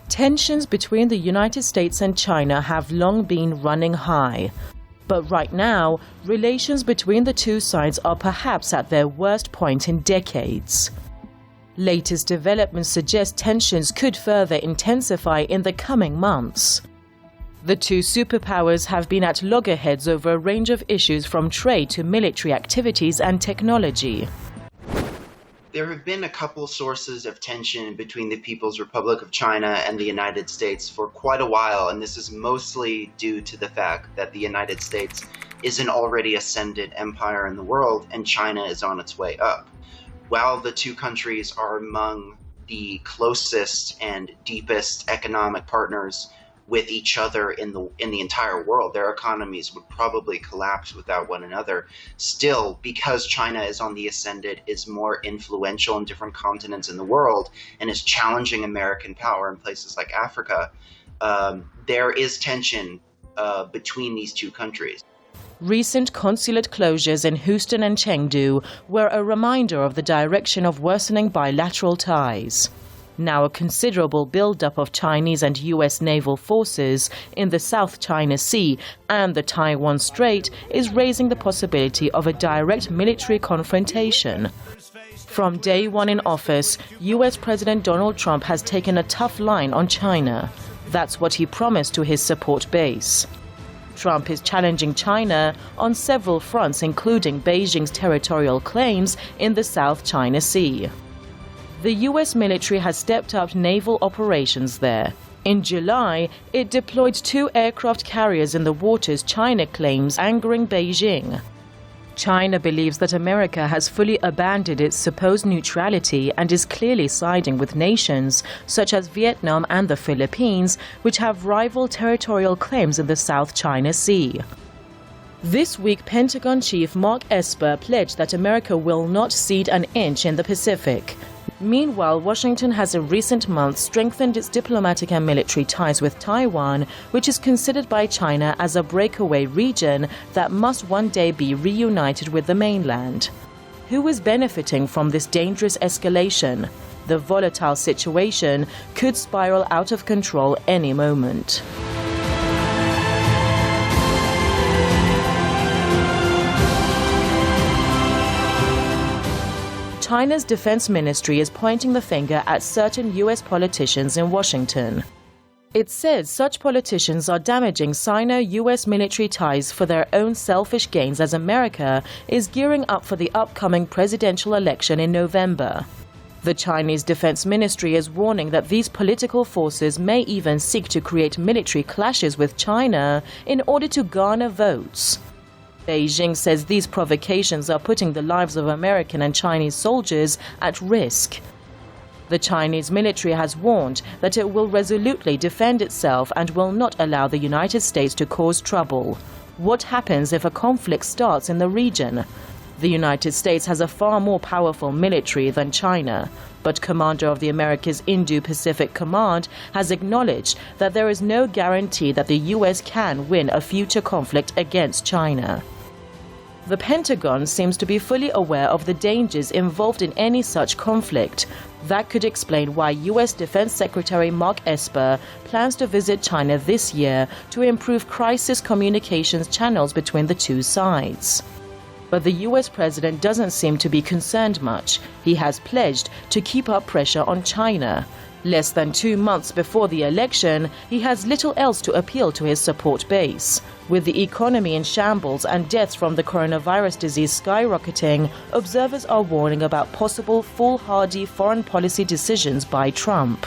Tensions between the United States and China have long been running high. But right now, relations between the two sides are perhaps at their worst point in decades. Latest developments suggest tensions could further intensify in the coming months. The two superpowers have been at loggerheads over a range of issues from trade to military activities and technology. There have been a couple sources of tension between the People's Republic of China and the United States for quite a while, and this is mostly due to the fact that the United States is an already ascended empire in the world and China is on its way up. While the two countries are among the closest and deepest economic partners with each other in the entire world, their economies would probably collapse without one another. Still, because China is on the ascendant, is more influential in different continents in the world, and is challenging American power in places like Africa, there is tension between these two countries. Recent consulate closures in Houston and Chengdu were a reminder of the direction of worsening bilateral ties. Now a considerable buildup of Chinese and U.S. naval forces in the South China Sea and the Taiwan Strait is raising the possibility of a direct military confrontation. From day one in office, U.S. President Donald Trump has taken a tough line on China. That's what he promised to his support base. Trump is challenging China on several fronts, including Beijing's territorial claims in the South China Sea. The U.S. military has stepped up naval operations there. In July, it deployed 2 aircraft carriers in the waters China claims angering Beijing. China believes that America has fully abandoned its supposed neutrality and is clearly siding with nations such as Vietnam and the Philippines, which have rival territorial claims in the South China Sea. This week, Pentagon Chief Mark Esper pledged that America will not cede an inch in the Pacific. Meanwhile, Washington has in recent months strengthened its diplomatic and military ties with Taiwan, which is considered by China as a breakaway region that must one day be reunited with the mainland. Who is benefiting from this dangerous escalation? The volatile situation could spiral out of control any moment. China's defense ministry is pointing the finger at certain U.S. politicians in Washington. It says such politicians are damaging Sino-U.S. military ties for their own selfish gains as America is gearing up for the upcoming presidential election in November. The Chinese Defense Ministry is warning that these political forces may even seek to create military clashes with China in order to garner votes. Beijing says these provocations are putting the lives of American and Chinese soldiers at risk. The Chinese military has warned that it will resolutely defend itself and will not allow the United States to cause trouble. What happens if a conflict starts in the region? The United States has a far more powerful military than China, but commander of the America's Indo-Pacific Command has acknowledged that there is no guarantee that the U.S. can win a future conflict against China. The Pentagon seems to be fully aware of the dangers involved in any such conflict. That could explain why U.S. Defense Secretary Mark Esper plans to visit China this year to improve crisis communications channels between the two sides. But the U.S. president doesn't seem to be concerned much. He has pledged to keep up pressure on China. Less than 2 months before the election, he has little else to appeal to his support base. With the economy in shambles and deaths from the coronavirus disease skyrocketing, observers are warning about possible foolhardy foreign policy decisions by Trump.